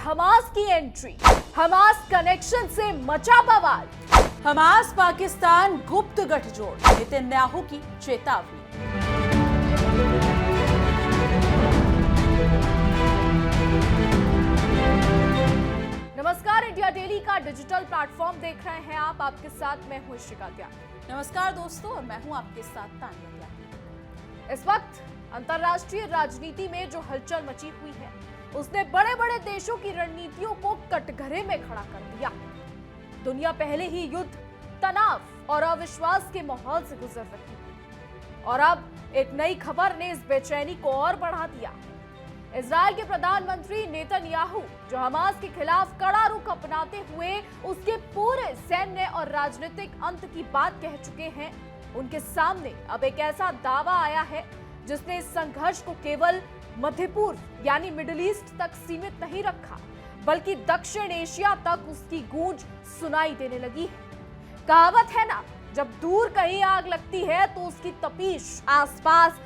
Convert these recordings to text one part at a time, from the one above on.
Hamas की entry, Hamas connection से मचा बवाल। हमास पाकिस्तान गुप्त गठजोड़, नेतन्याहू की चेतावनी। नमस्कार, इंडिया डेली का डिजिटल प्लेटफॉर्म देख रहे हैं आप। आपके साथ मैं हूं श्रिका त्यागी। नमस्कार दोस्तों, और मैं हूं आपके साथ तानिया त्यागी। इस वक्त अंतर्राष्ट्रीय राजनीति में जो हलचल मची हुई है, उसने बड़े बड़े देशों की रणनीतियों को कटघरे में खड़ा कर दिया। दुनिया पहले ही युद्ध, तनाव और अविश्वास के माहौल से गुजर रही है, और अब एक नई खबर ने इस बेचैनी को और बढ़ा दिया। इजराइल के प्रधानमंत्री नेतन्याहू, जो हमास के खिलाफ कड़ा रुख अपनाते हुए उसके पूरे सैन्य और राजनीतिक अंत की बात कह चुके हैं, उनके सामने अब एक ऐसा दावा आया है जिसने इस संघर्ष को केवल मध्य पूर्व यानी मिडिल ईस्ट तक सीमित नहीं रखा, बल्कि दक्षिण एशिया तक उसकी गूंज सुनाई देने लगी है। कहावत है ना, जब दूर कहीं आग लगती है तो उसकी तपीश आसपास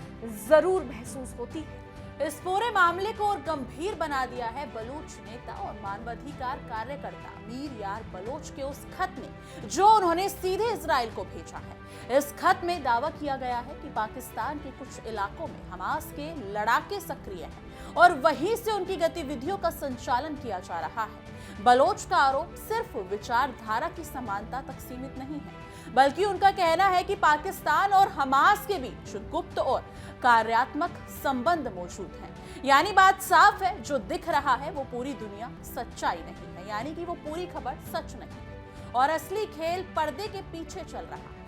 जरूर महसूस होती है। इस पूरे मामले को और गंभीर बना दिया है बलूच नेता और मानवाधिकार कार्यकर्ता मीर यार बलोच के उस खत ने, जो उन्होंने सीधे इजराइल को भेजा है। इस खत में दावा किया गया है कि पाकिस्तान के कुछ इलाकों में हमास के लड़ाके सक्रिय हैं और वहीं से उनकी गतिविधियों का संचालन किया जा रहा है। बलोच का आरोप सिर्फ विचारधारा की समानता तक सीमित नहीं है, बल्कि उनका कहना है कि पाकिस्तान और हमास के बीच गुप्त और कार्यात्मक संबंध मौजूद हैं। यानी बात साफ है, जो दिख रहा है वो पूरी दुनिया सच्चाई नहीं है, यानी कि वो पूरी खबर सच नहीं है और असली खेल पर्दे के पीछे चल रहा है।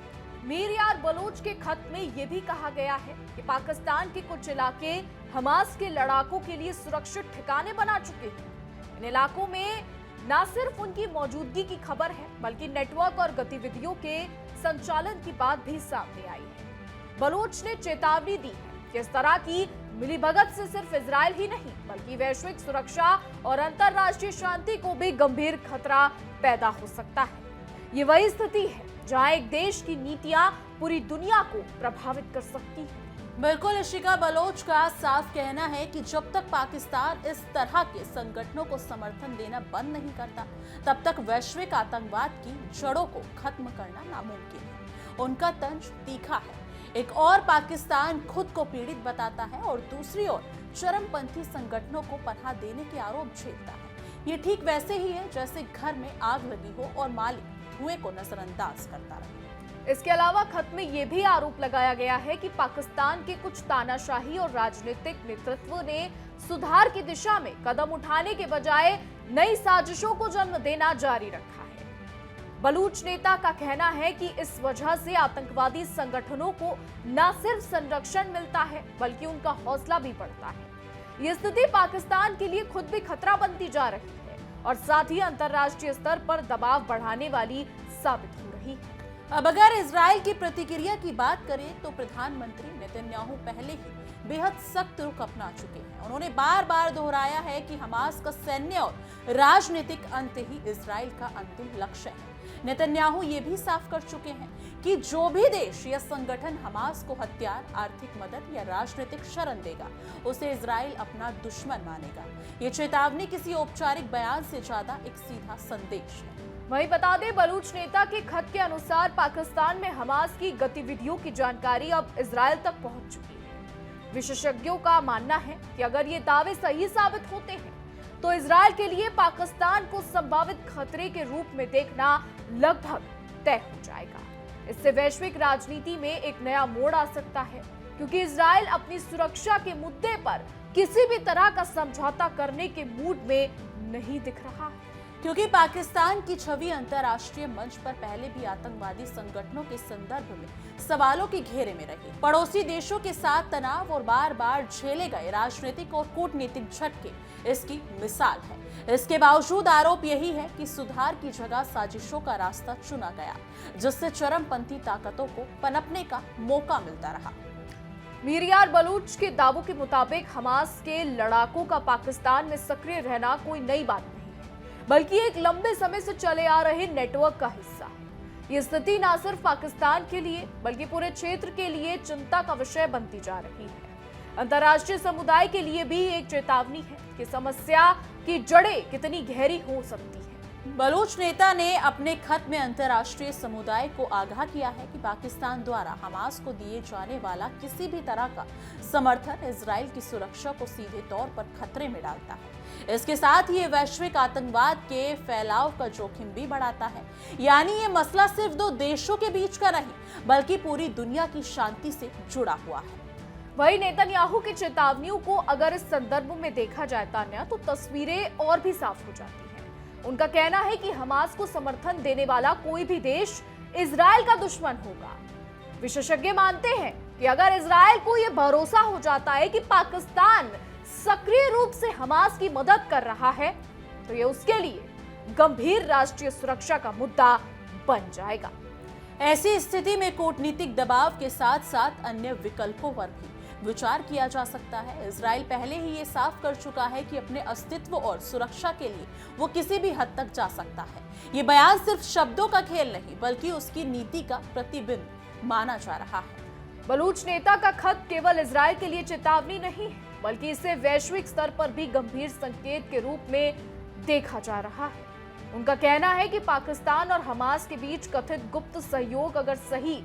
मीर यार बलोच के खत में यह भी कहा गया है कि पाकिस्तान के कुछ इलाके हमास के लड़ाकों के लिए सुरक्षित ठिकाने बना चुके हैं। इन इलाकों में न सिर्फ उनकी मौजूदगी की खबर है, बल्कि नेटवर्क और गतिविधियों के संचालन की बात भी सामने आई है। बलोच ने चेतावनी दी है कि इस तरह की मिलीभगत से सिर्फ इजराइल ही नहीं, बल्कि वैश्विक सुरक्षा और अंतर्राष्ट्रीय शांति को भी गंभीर खतरा पैदा हो सकता है। ये वही स्थिति है जहां एक देश की नीतियां पूरी दुनिया को प्रभावित कर सकती है। बिल्कुल, इशिका बलोच का साफ कहना है कि जब तक पाकिस्तान इस तरह के संगठनों को समर्थन देना बंद नहीं करता, तब तक वैश्विक आतंकवाद की जड़ों को खत्म करना नामुमकिन है। उनका तंज तीखा है। एक और पाकिस्तान खुद को पीड़ित बताता है और दूसरी ओर चरमपंथी संगठनों को पनाह देने के आरोप झेलता है। ये ठीक वैसे ही है जैसे घर में आग लगी हो और मालिक धुएं को नजरअंदाज करता रहे। इसके अलावा खत में यह भी आरोप लगाया गया है कि पाकिस्तान के कुछ तानाशाही और राजनीतिक नेतृत्व ने सुधार की दिशा में कदम उठाने के बजाय नई साजिशों को जन्म देना जारी रखा है। बलूच नेता का कहना है कि इस वजह से आतंकवादी संगठनों को न सिर्फ संरक्षण मिलता है, बल्कि उनका हौसला भी बढ़ता है। ये स्थिति पाकिस्तान के लिए खुद भी खतरा बनती जा रही है और साथ ही अंतर्राष्ट्रीय स्तर पर दबाव बढ़ाने वाली साबित हो रही है। अब अगर इजराइल की प्रतिक्रिया की बात करें तो प्रधानमंत्री नेतन्याहू पहले ही बेहद सख्त रुख अपना चुके हैं। उन्होंने बार बार दोहराया है कि हमास का सैन्य और राजनीतिक अंत ही इजराइल का अंतिम लक्ष्य है। नेतन्याहू ये भी साफ कर चुके हैं कि जो भी देश या संगठन हमास को हथियार, आर्थिक मदद या राजनीतिक शरण देगा, उसे इजराइल अपना दुश्मन मानेगा। ये चेतावनी किसी औपचारिक बयान से ज्यादा एक सीधा संदेश है। वहीं बता दें, बलूच नेता के खत के अनुसार पाकिस्तान में हमास की गतिविधियों की जानकारी अब इजराइल तक पहुंच चुकी है। विशेषज्ञों का मानना है कि अगर ये दावे सही साबित होते हैं तो इजराइल के लिए पाकिस्तान को संभावित खतरे के रूप में देखना लगभग तय हो जाएगा। इससे वैश्विक राजनीति में एक नया मोड़ आ सकता है, क्योंकि इजराइल अपनी सुरक्षा के मुद्दे पर किसी भी तरह का समझौता करने के मूड में नहीं दिख रहा है। क्योंकि पाकिस्तान की छवि अंतर्राष्ट्रीय मंच पर पहले भी आतंकवादी संगठनों के संदर्भ में सवालों के घेरे में रही। पड़ोसी देशों के साथ तनाव और बार बार झेले गए राजनीतिक और कूटनीतिक झटके इसकी मिसाल है। इसके बावजूद आरोप यही है कि सुधार की जगह साजिशों का रास्ता चुना गया, जिससे चरमपंथी ताकतों को पनपने का मौका मिलता रहा। मीर यार बलूच के दावों के मुताबिक हमास के लड़ाकों का पाकिस्तान में सक्रिय रहना कोई नई बात नहीं है, बल्कि एक लंबे समय से चले आ रहे नेटवर्क का हिस्सा है। ये स्थिति न सिर्फ पाकिस्तान के लिए बल्कि पूरे क्षेत्र के लिए चिंता का विषय बनती जा रही है। अंतर्राष्ट्रीय समुदाय के लिए भी एक चेतावनी है कि समस्या की जड़ें कितनी गहरी हो सकती है। बलूच नेता ने अपने खत में अंतर्राष्ट्रीय समुदाय को आगाह किया है कि पाकिस्तान द्वारा हमास को दिए जाने वाला किसी भी तरह का समर्थन इजराइल की सुरक्षा को सीधे तौर पर खतरे में डालता है। इसके साथ ही ये वैश्विक आतंकवाद के फैलाव का जोखिम भी बढ़ाता है। यानी ये मसला सिर्फ दो देशों के बीच का नहीं, बल्कि पूरी दुनिया की शांति से जुड़ा हुआ है। वही नेतन्याहू की चेतावनियों को अगर इस संदर्भ में देखा जाए तान्या, तो तस्वीरें और भी साफ हो जाती हैं। उनका कहना है कि हमास को समर्थन देने वाला कोई भी देश इजराइल का दुश्मन होगा। विशेषज्ञ मानते हैं कि अगर इजराइल को यह भरोसा हो जाता है कि पाकिस्तान सक्रिय रूप से हमास की मदद कर रहा है, तो यह उसके लिए गंभीर राष्ट्रीय सुरक्षा का मुद्दा बन जाएगा। ऐसी स्थिति में कूटनीतिक दबाव के साथ साथ अन्य विकल्पों पर भी विचार किया जा सकता है। इजराइल पहले ही ये साफ कर चुका है कि अपने अस्तित्व और सुरक्षा के लिए वो किसी भी हद तक जा सकता है। ये बयान सिर्फ शब्दों का खेल नहीं, बल्कि उसकी नीति का प्रतिबिंब माना जा रहा है। बलूच नेता का खत केवल इजराइल के लिए चेतावनी नहीं है, बल्कि इसे वैश्विक स्तर पर भी गंभीर संकेत के रूप में देखा जा रहा है। उनका कहना है कि पाकिस्तान और हमास के बीच कथित गुप्त सहयोग अगर सही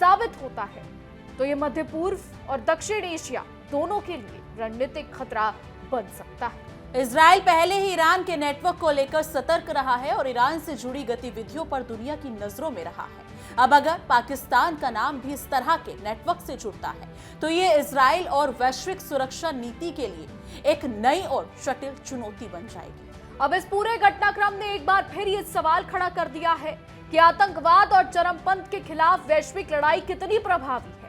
साबित होता है, तो ये मध्य पूर्व और दक्षिण एशिया दोनों के लिए रणनीतिक खतरा बन सकता है। इजराइल पहले ही ईरान के नेटवर्क को लेकर सतर्क रहा है और ईरान से जुड़ी गतिविधियों पर दुनिया की नजरों में रहा है। अब अगर पाकिस्तान का नाम भी इस तरह के नेटवर्क से जुड़ता है, तो ये इजराइल और वैश्विक सुरक्षा नीति के लिए एक नई और जटिल चुनौती बन जाएगी। अब इस पूरे घटनाक्रम ने एक बार फिर ये सवाल खड़ा कर दिया है कि आतंकवाद और चरमपंथ के खिलाफ वैश्विक लड़ाई कितनी प्रभावी है।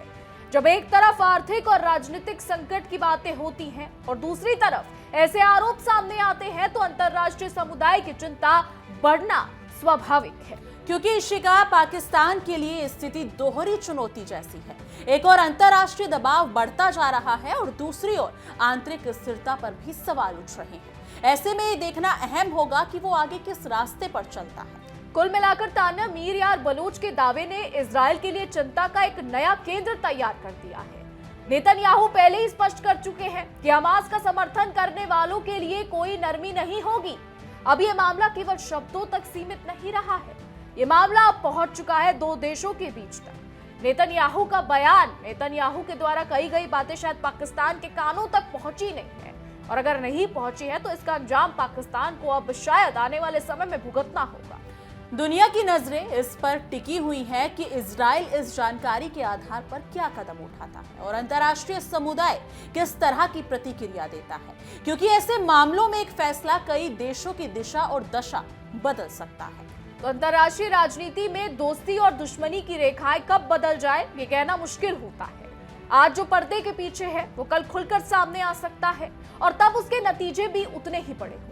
जब एक तरफ आर्थिक और राजनीतिक संकट की बातें होती हैं और दूसरी तरफ ऐसे आरोप सामने आते हैं, तो अंतर्राष्ट्रीय समुदाय की चिंता बढ़ना स्वाभाविक है। क्योंकि इस शिकार पाकिस्तान के लिए स्थिति दोहरी चुनौती जैसी है। एक और अंतर्राष्ट्रीय दबाव बढ़ता जा रहा है और दूसरी ओर आंतरिक स्थिरता पर भी सवाल उठ रहे हैं। ऐसे में ये देखना अहम होगा कि वो आगे किस रास्ते पर चलता है। कुल मिलाकर तान्या, मीर यार बलूच के दावे ने इजराइल के लिए चिंता का एक नया केंद्र तैयार कर दिया है। नेतन्याहू पहले ही स्पष्ट कर चुके हैं कि हमास का समर्थन करने वालों के लिए कोई नरमी नहीं होगी। अब ये मामला केवल शब्दों तक सीमित नहीं रहा है, ये मामला अब पहुंच चुका है दो देशों के बीच तक। नेतन्याहू का बयान, नेतन्याहू के द्वारा कही गई बातें शायद पाकिस्तान के कानों तक पहुंची नहीं है, और अगर नहीं पहुंची है तो इसका अंजाम पाकिस्तान को अब शायद आने वाले समय में भुगतना होगा। दुनिया की नजरें इस पर टिकी हुई है कि इजराइल इस जानकारी के आधार पर क्या कदम उठाता है और अंतर्राष्ट्रीय समुदाय किस तरह की प्रतिक्रिया देता है, क्योंकि ऐसे मामलों में एक फैसला कई देशों की दिशा और दशा बदल सकता है। तो अंतर्राष्ट्रीय राजनीति में दोस्ती और दुश्मनी की रेखाएं कब बदल जाए, ये कहना मुश्किल होता है। आज जो पर्दे के पीछे है वो कल खुलकर सामने आ सकता है, और तब उसके नतीजे भी उतने ही बड़े होंगे।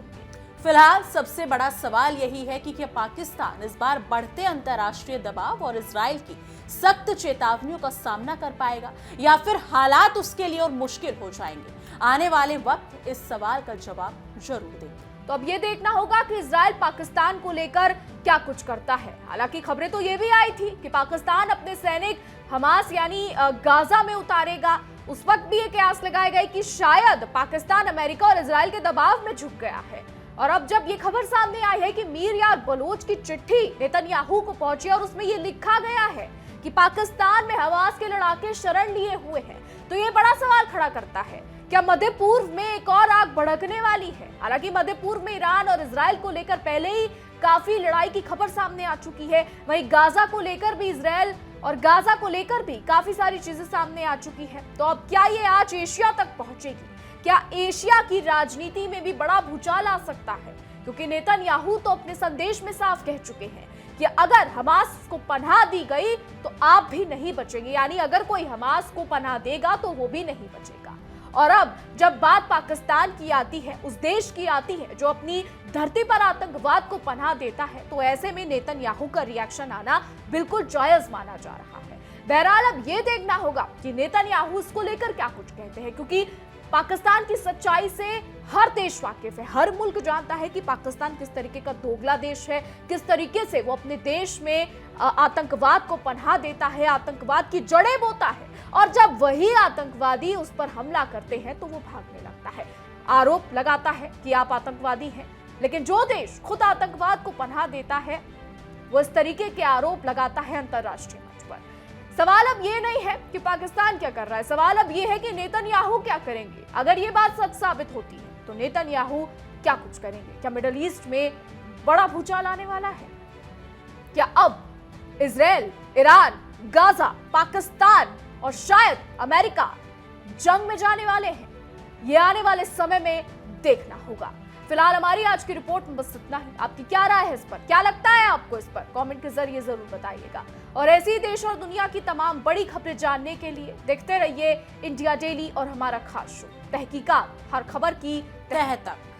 फिलहाल सबसे बड़ा सवाल यही है कि क्या पाकिस्तान इस बार बढ़ते अंतर्राष्ट्रीय दबाव और इजराइल की सख्त चेतावनियों का सामना कर पाएगा, या फिर हालात उसके लिए और मुश्किल हो जाएंगे। आने वाले वक्त इस सवाल का जवाब जरूर देंगे। तो अब ये देखना होगा कि इजराइल पाकिस्तान को लेकर क्या कुछ करता है। हालांकि खबरें तो ये भी आई थी कि पाकिस्तान अपने सैनिक हमास यानी गाजा में उतारेगा। उस वक्त भी ये कयास लगाए गए कि शायद पाकिस्तान अमेरिका और इजराइल के दबाव में झुक गया है। और अब जब ये खबर सामने आई है कि मीर यार बलोच की चिट्ठी नेतन्याहू को पहुंची और उसमें ये लिखा गया है कि पाकिस्तान में हमास के लड़ाके शरण लिए हुए हैं, तो ये बड़ा सवाल खड़ा करता है, क्या मध्य पूर्व में एक और आग भड़कने वाली है। हालांकि मध्य पूर्व में ईरान और इजराइल को लेकर पहले ही काफी लड़ाई की खबर सामने आ चुकी है। वहीं गाजा को लेकर भी, इजराइल और गाजा को लेकर भी काफी सारी चीजें सामने आ चुकी है। तो अब क्या ये आज एशिया तक पहुंचेगी? क्या एशिया की राजनीति में भी बड़ा भूचाल आ सकता है? क्योंकि नेतन्याहू तो अपने संदेश में साफ कह चुके हैं कि अगर हमास को पनाह दी गई तो आप भी नहीं बचेंगे, यानी अगर कोई हमास को पनाह देगा तो वो भी नहीं बचेगा। और अब जब बात पाकिस्तान की आती है, उस देश की आती है जो अपनी धरती पर आतंकवाद को पनाह देता है, तो ऐसे में नेतन्याहू का रिएक्शन आना बिल्कुल जायज माना जा रहा है। बहरहाल अब ये देखना होगा कि नेतन्याहू इसको लेकर क्या कुछ कहते हैं, क्योंकि पाकिस्तान की सच्चाई से हर देश वाकिफ है, हर मुल्क जानता है कि पाकिस्तान किस तरीके का दोगला देश है, किस तरीके से वो अपने देश में आतंकवाद को पनाह देता है, आतंकवाद की जड़ें बोता है, और जब वही आतंकवादी उस पर हमला करते हैं तो वो भागने लगता है, आरोप लगाता है कि आप आतंकवादी हैं। लेकिन जो देश खुद आतंकवाद को पनाह देता है वो इस तरीके के आरोप लगाता है अंतरराष्ट्रीय मंच पर। सवाल अब ये नहीं है कि पाकिस्तान क्या कर रहा है, सवाल अब ये है कि नेतन्याहू क्या करेंगे। अगर ये बात सच साबित होती है तो नेतन्याहू क्या कुछ करेंगे? क्या मिडल ईस्ट में बड़ा भूचाल आने वाला है? क्या अब इजराइल, ईरान, गाजा, पाकिस्तान और शायद अमेरिका जंग में जाने वाले हैं? ये आने वाले समय में देखना होगा। फिलहाल हमारी आज की रिपोर्ट में बस इतना ही। आपकी क्या राय है इस पर, क्या लगता है आपको इस पर? कमेंट के जरिए जरूर बताइएगा। और ऐसी ही देश और दुनिया की तमाम बड़ी खबरें जानने के लिए देखते रहिए इंडिया डेली और हमारा खास शो तहकीकात, हर खबर की तह तक।